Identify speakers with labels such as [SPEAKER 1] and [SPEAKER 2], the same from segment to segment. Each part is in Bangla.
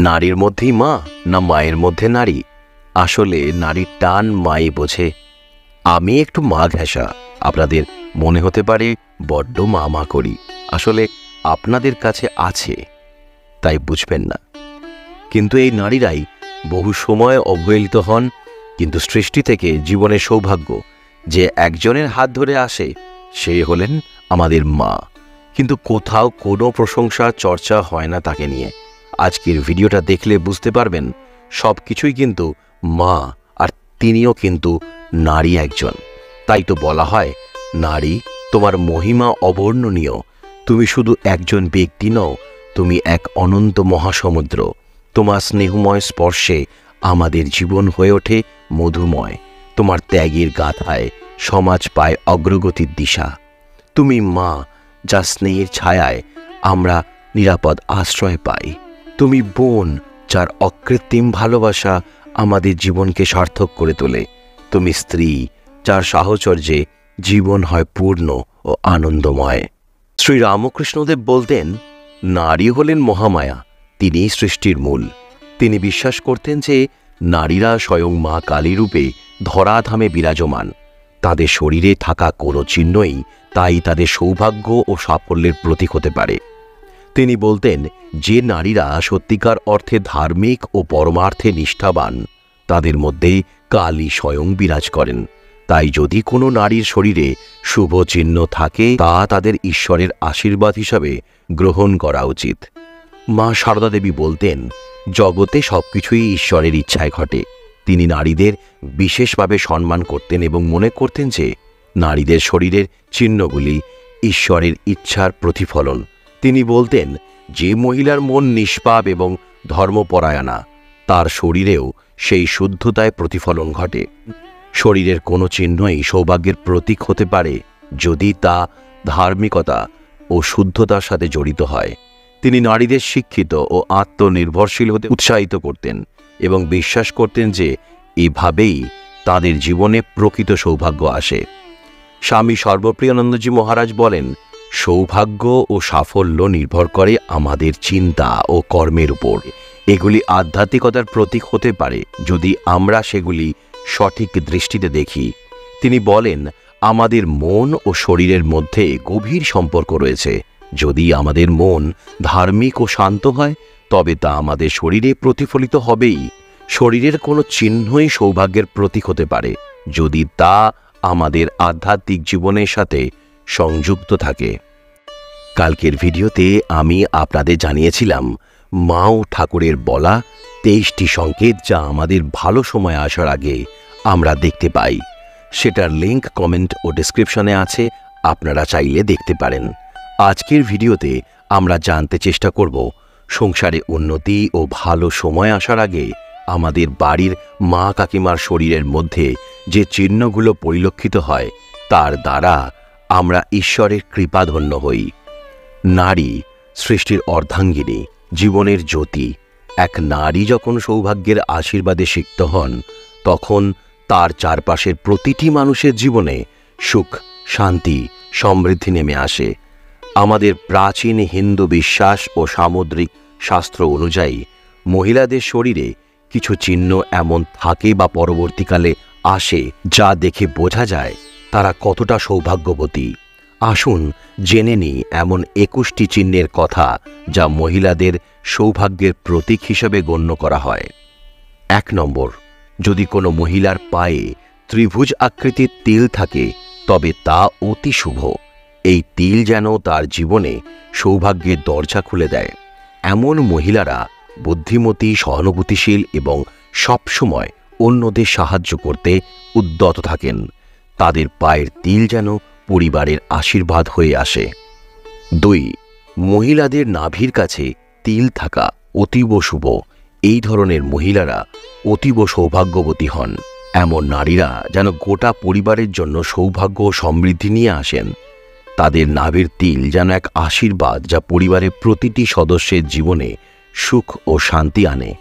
[SPEAKER 1] নারীর মধ্যেই মা না মায়ের মধ্যে নারী? আসলে নারীর টান মাই বোঝে। আমি একটু মা ঘেঁষা, আপনাদের মনে হতে পারে বড্ড মা মা করি। আসলে আপনাদের কাছে আছে, তাই বুঝবেন না। কিন্তু এই নারীরাই বহু সময় অবহেলিত হন। কিন্তু সৃষ্টি থেকে জীবনের সৌভাগ্য যে একজনের হাত ধরে আসে, সে হলেন আমাদের মা। কিন্তু কোথাও কোনো প্রশংসা চর্চা হয় না তাকে নিয়ে। আজকের ভিডিওটা দেখলে বুঝতে পারবেন সব কিছুই কিন্তু মা, আর তিনিও কিন্তু নারী একজন। তাই তো বলা হয়, নারী তোমার মহিমা অবর্ণনীয়। তুমি শুধু একজন ব্যক্তি নও, তুমি এক অনন্ত মহাসমুদ্র। তোমার স্নেহময় স্পর্শে আমাদের জীবন হয়ে ওঠে মধুময়। তোমার ত্যাগের গাথায় সমাজ পায় অগ্রগতির দিশা। তুমি মা, যা স্নেহের ছায়ায় আমরা নিরাপদ আশ্রয় পাই। তুমি বোন, যার অকৃত্রিম ভালোবাসা আমাদের জীবনকে সার্থক করে তোলে। তুমি স্ত্রী, যার সাহচর্যে জীবন হয় পূর্ণ ও আনন্দময়। শ্রী রামকৃষ্ণদেব বলতেন, নারী হলেন মহামায়া, তিনিই সৃষ্টির মূল। তিনি বিশ্বাস করতেন যে নারীরা স্বয়ং মা কালী রূপে ধরাধামে বিরাজমান। তাদের শরীরে থাকা কোনো চিহ্নই তাই তাদের সৌভাগ্য ও সাফল্যের প্রতীক হতে পারে। তিনি বলতেন, যে নারীরা সত্যিকার অর্থে ধার্মিক ও পরমার্থে নিষ্ঠাবান, তাদের মধ্যে কালী স্বয়ং বিরাজ করেন। তাই যদি কোনো নারীর শরীরে শুভ চিহ্ন থাকে, তা তাদের ঈশ্বরের আশীর্বাদ হিসাবে গ্রহণ করা উচিত। মা সারদা দেবী বলতেন, জগতে সবকিছুই ঈশ্বরের ইচ্ছায় ঘটে। তিনি নারীদের বিশেষভাবে সম্মান করতেন এবং মনে করতেন যে নারীদের শরীরের চিহ্নগুলি ঈশ্বরের ইচ্ছার প্রতিফলন। তিনি বলতেন, যে মহিলার মন নিষ্পাপ এবং ধর্মপরায়ণা, তার শরীরেও সেই শুদ্ধতায় প্রতিফলন ঘটে। শরীরের কোনো চিহ্নই সৌভাগ্যের প্রতীক হতে পারে যদি তা ধার্মিকতা ও শুদ্ধতার সাথে জড়িত হয়। তিনি নারীদের শিক্ষিত ও আত্মনির্ভরশীল হতে উৎসাহিত করতেন এবং বিশ্বাস করতেন যে এভাবেই তাদের জীবনে প্রকৃত সৌভাগ্য আসে। স্বামী সর্বপ্রিয়ানন্দজি মহারাজ বলেন, সৌভাগ্য ও সাফল্য নির্ভর করে আমাদের চিন্তা ও কর্মের উপর। এগুলি আধ্যাত্মিকতার প্রতীক হতে পারে যদি আমরা সেগুলি সঠিক দৃষ্টিতে দেখি। তিনি বলেন, আমাদের মন ও শরীরের মধ্যে গভীর সম্পর্ক রয়েছে। যদি আমাদের মন ধার্মিক ও শান্ত হয়, তবে তা আমাদের শরীরে প্রতিফলিত হবেই। শরীরের কোনো চিহ্নই সৌভাগ্যের প্রতীক হতে পারে যদি তা আমাদের আধ্যাত্মিক জীবনের সাথে সংযুক্ত থাকে। কালকের ভিডিওতে আমি আপনাদের জানিয়েছিলাম মা ও ঠাকুরের বলা 23টি সংকেত, যা আমাদের ভালো সময় আসার আগে আমরা দেখতে পাই। সেটার লিঙ্ক কমেন্ট ও ডেসক্রিপশনে আছে, আপনারা চাইলে দেখতে পারেন। আজকের ভিডিওতে আমরা জানতে চেষ্টা করব, সংসারে উন্নতি ও ভালো সময় আসার আগে আমাদের বাড়ির মা কাকিমার শরীরের মধ্যে যে চিহ্নগুলো পরিলক্ষিত হয়, তার দ্বারা আমরা ঈশ্বরের কৃপাধন্য হই। নারী সৃষ্টির অর্ধাঙ্গিনী, জীবনের জ্যোতি। এক নারী যখন সৌভাগ্যের আশীর্বাদে সিক্ত হন, তখন তার চারপাশের প্রতিটি মানুষের জীবনে সুখ, শান্তি, সমৃদ্ধি নেমে আসে। আমাদের প্রাচীন হিন্দু বিশ্বাস ও সামুদ্রিক শাস্ত্র অনুযায়ী মহিলাদের শরীরে কিছু চিহ্ন এমন থাকে বা পরবর্তীকালে আসে, যা দেখে বোঝা যায় তারা কতটা সৌভাগ্যবতী। আসুন জেনে নিই এমন 21টি চিহ্নের কথা, যা মহিলাদের সৌভাগ্যের প্রতীক হিসেবে গণ্য করা হয়। 1 নম্বর, যদি কোনো মহিলার পায়ে ত্রিভুজ আকৃতির তিল থাকে, তবে তা অতি শুভ। এই তিল যেন তার জীবনে সৌভাগ্যের দরজা খুলে দেয়। এমন মহিলারা বুদ্ধিমতী, সহানুভূতিশীল এবং সবসময় অন্যদের সাহায্য করতে উদ্যত থাকেন। তাদের পায়ের তিল যেন পরিবারের আশীর্বাদ হয়ে আসে। 2, মহিলাদের নাভির কাছে তিল থাকা অতীব শুভ। এই ধরনের মহিলারা অতীব সৌভাগ্যবতী হন। এমন নারীরা যেন গোটা পরিবারের জন্য সৌভাগ্য ও সমৃদ্ধি নিয়ে আসেন। তাদের নাভির তিল যেন এক আশীর্বাদ, যা পরিবারের প্রতিটি সদস্যের জীবনে সুখ ও শান্তি আনে।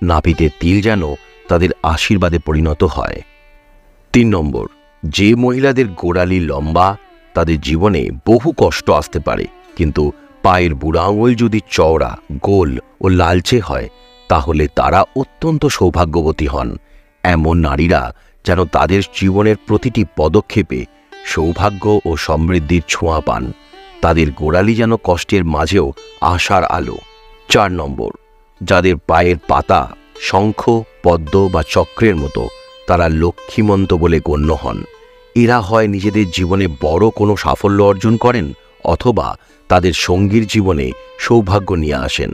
[SPEAKER 1] নাভিতে তিল যেন তাদের আশীর্বাদে পরিণত হয়। 3 নম্বর, যে মহিলাদের গোড়ালি লম্বা, তাদের জীবনে বহু কষ্ট আসতে পারে, কিন্তু পায়ের বুড়ো আঙুল যদি চওড়া, গোল ও লালচে হয়, তাহলে তারা অত্যন্ত সৌভাগ্যবতী হন। এমন নারীরা যেন তাদের জীবনের প্রতিটি পদক্ষেপে সৌভাগ্য ও সমৃদ্ধির ছোঁয়া পান। তাদের গোড়ালি যেন কষ্টের মাঝেও আশার আলো। 4 নম্বর, যাদের পায়ের পাতা শঙ্খ, পদ্ম বা চক্রের মতো, তারা লক্ষ্মীমন্ত বলে গণ্য হন। এরা হয় নিজেদের জীবনে বড় কোনো সাফল্য অর্জন করেন, অথবা তাদের সঙ্গীর জীবনে সৌভাগ্য নিয়ে আসেন।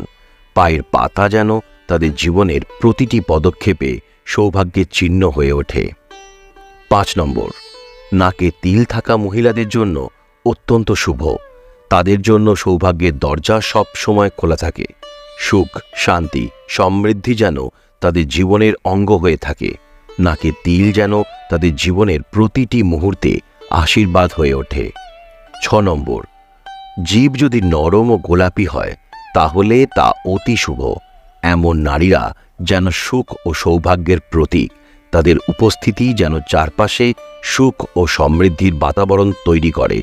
[SPEAKER 1] পায়ের পাতা যেন তাদের জীবনের প্রতিটি পদক্ষেপে সৌভাগ্যের চিহ্ন হয়ে ওঠে। 5 নম্বর, নাকে তিল থাকা মহিলাদের জন্য অত্যন্ত শুভ। তাদের জন্য সৌভাগ্যের দরজা সব সময় খোলা থাকে। সুখ, শান্তি, সমৃদ্ধি যেন তাদের জীবনের অঙ্গ হয়ে থাকে। নাকে তিল যেন তাদের জীবনের প্রতিটি মুহূর্তে আশীর্বাদ হয়ে ওঠে। 6 নম্বর, জীব যদি নরম ও গোলাপি হয় তাহলে তা অতি শুভ। এমন নারীরা যেন সুখ ও সৌভাগ্যের প্রতীক। তাদের উপস্থিতি যেন চারপাশে সুখ ও সমৃদ্ধির বাতাবরণ তৈরি করে।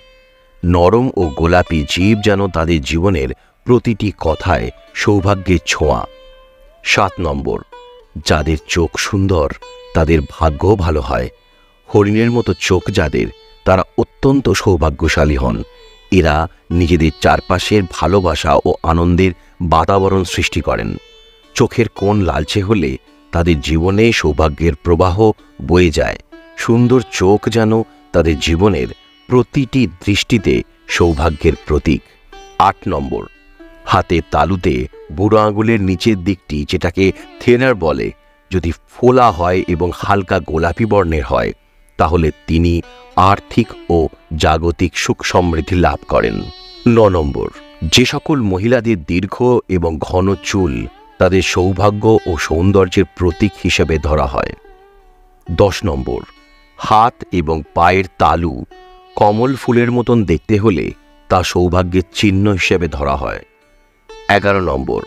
[SPEAKER 1] নরম ও গোলাপি জীব যেন তাদের জীবনের প্রতিটি কথায় সৌভাগ্যের ছোঁয়া। 7 নম্বর, যাদের চোখ সুন্দর তাদের ভাগ্য ভালো হয়। হরিণের মতো চোখ যাদের, তারা অত্যন্ত সৌভাগ্যশালী হন। এরা নিজেদের চারপাশের ভালোবাসা ও আনন্দের বাতাবরণ সৃষ্টি করেন। চোখের কোণ লালচে হলে তাদের জীবনে সৌভাগ্যের প্রবাহ বয়ে যায়। সুন্দর চোখ যেন তাদের জীবনের প্রতিটি দৃষ্টিতে সৌভাগ্যের প্রতীক। 8 নম্বর, হাতের তালুতে বুড়ো আঙুলের নিচের দিকটি, যেটাকে থেনার বলে, যদি ফোলা হয় এবং হালকা গোলাপি বর্ণের হয় তাহলে তিনি আর্থিক ও জাগতিক সুখ সমৃদ্ধি লাভ করেন। 9 নম্বর, যে সকল মহিলাদের দীর্ঘ এবং ঘন চুল তাদের সৌভাগ্য ও সৌন্দর্যের প্রতীক হিসেবে ধরা হয়। 10 নম্বর, হাত এবং পায়ের তালু কমল ফুলের মতন দেখতে হলে তা সৌভাগ্যের চিহ্ন হিসেবে ধরা হয়। 11 নম্বর,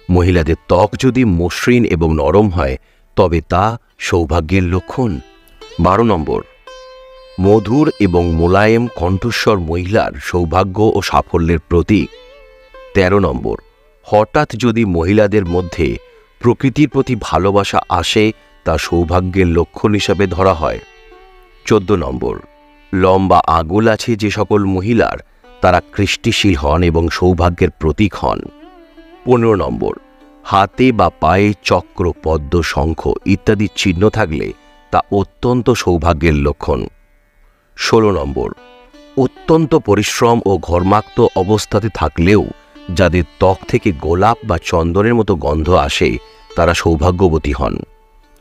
[SPEAKER 1] মহিলাদের ত্বক যদি মসৃণ এবং নরম হয় তবে তা সৌভাগ্যের লক্ষণ। 12 নম্বর, মধুর এবং মোলায়েম কণ্ঠস্বর মহিলার সৌভাগ্য ও সাফল্যের প্রতীক। 13 নম্বর, হঠাৎ যদি মহিলাদের মধ্যে প্রকৃতির প্রতি ভালোবাসা আসে তা সৌভাগ্যের লক্ষণ হিসাবে ধরা হয়। 14 নম্বর, লম্বা আঙুল আছে যে সকল মহিলার, তারা কৃষ্টিশীল হন এবং সৌভাগ্যের প্রতীক হন। 15 নম্বর, হাতে বা পায়ে চক্র, পদ্ম, শঙ্খ ইত্যাদি চিহ্ন থাকলে তা অত্যন্ত সৌভাগ্যের লক্ষণ। 16 নম্বর, অত্যন্ত পরিশ্রম ও ঘর্মাক্ত অবস্থাতে থাকলেও যাদের ত্বক থেকে গোলাপ বা চন্দনের মতো গন্ধ আসে তারা সৌভাগ্যবতী হন।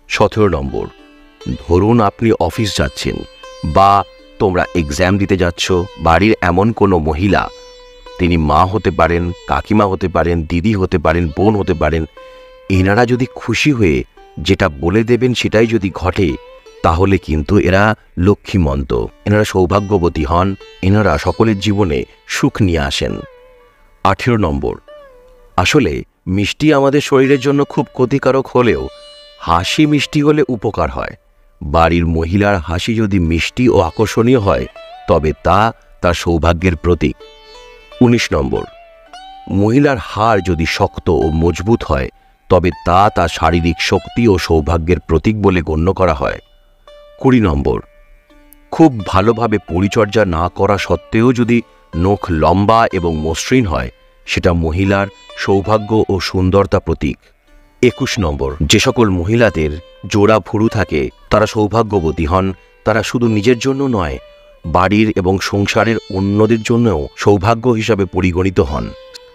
[SPEAKER 1] 17 নম্বর, ধরুন আপনি অফিস যাচ্ছেন বা তোমরা এক্সাম দিতে যাচ্ছ। বাড়ির এমন কোনো মহিলা, তিনি মা হতে পারেন, কাকিমা হতে পারেন, দিদি হতে পারেন, বোন হতে পারেন, এনারা যদি খুশি হয়ে যেটা বলে দেবেন সেটাই যদি ঘটে তাহলে কিন্তু এরা লক্ষ্মীমন্ত, এনারা সৌভাগ্যবতী হন, এনারা সকলের জীবনে সুখ নিয়ে আসেন। 18 নম্বর, আসলে মিষ্টি আমাদের শরীরের জন্য খুব ক্ষতিকারক হলেও হাসি মিষ্টি হলে উপকার হয়। বাড়ির মহিলার হাসি যদি মিষ্টি ও আকর্ষণীয় হয় তবে তা তার সৌভাগ্যের প্রতীক। 19 নম্বর, মহিলার হাড় যদি শক্ত ও মজবুত হয় তবে তা তার শারীরিক শক্তি ও সৌভাগ্যের প্রতীক বলে গণ্য করা হয়। 20 নম্বর, খুব ভালোভাবে পরিচর্যা না করা সত্ত্বেও যদি নখ লম্বা এবং মসৃণ হয় সেটা মহিলার সৌভাগ্য ও সুন্দরতা প্রতীক। 21 নম্বর, যে সকল মহিলাদের জোড়া ভুরু থাকে তারা সৌভাগ্যবতী হন। তারা শুধু নিজের জন্য নয়, বাড়ির এবং সংসারের অন্যদের জন্যও সৌভাগ্য হিসাবে পরিগণিত হন।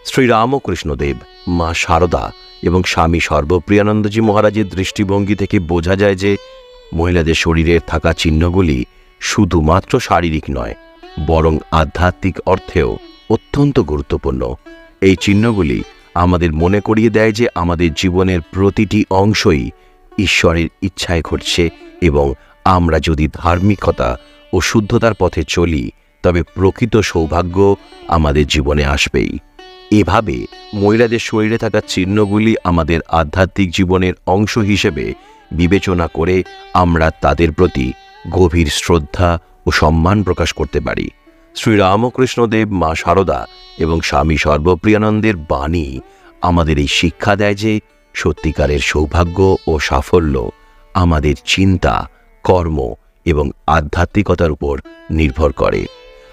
[SPEAKER 1] শ্রীরামকৃষ্ণদেব, মা শারদা এবং স্বামী সর্বপ্রিয়ানন্দজি মহারাজের দৃষ্টিভঙ্গি থেকে বোঝা যায় যে মহিলাদের শরীরে থাকা চিহ্নগুলি শুধুমাত্র শারীরিক নয়, বরং আধ্যাত্মিক অর্থেও অত্যন্ত গুরুত্বপূর্ণ। এই চিহ্নগুলি আমাদের মনে করিয়ে দেয় যে আমাদের জীবনের প্রতিটি অংশই ঈশ্বরের ইচ্ছায় ঘটছে এবং আমরা যদি ধার্মিকতা ও শুদ্ধতার পথে চলি তবে প্রকৃত সৌভাগ্য আমাদের জীবনে আসবেই। এভাবে মহিলাদের শরীরে থাকা চিহ্নগুলি আমাদের আধ্যাত্মিক জীবনের অংশ হিসেবে বিবেচনা করে আমরা তাদের প্রতি গভীর শ্রদ্ধা ও সম্মান প্রকাশ করতে পারি। শ্রীরামকৃষ্ণদেব, মা শারদা এবং স্বামী সর্বপ্রিয়ানন্দের বাণী আমাদের এই শিক্ষা দেয় যে সত্যিকারের সৌভাগ্য ও সাফল্য আমাদের চিন্তা, কর্ম এবং আধ্যাত্মিকতার উপর নির্ভর করে।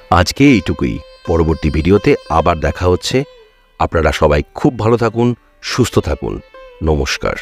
[SPEAKER 1] আজকে এইটুকুই। পরবর্তী ভিডিওতে আবার দেখা হচ্ছে। আপনারা সবাই খুব ভালো থাকুন, সুস্থ থাকুন। নমস্কার।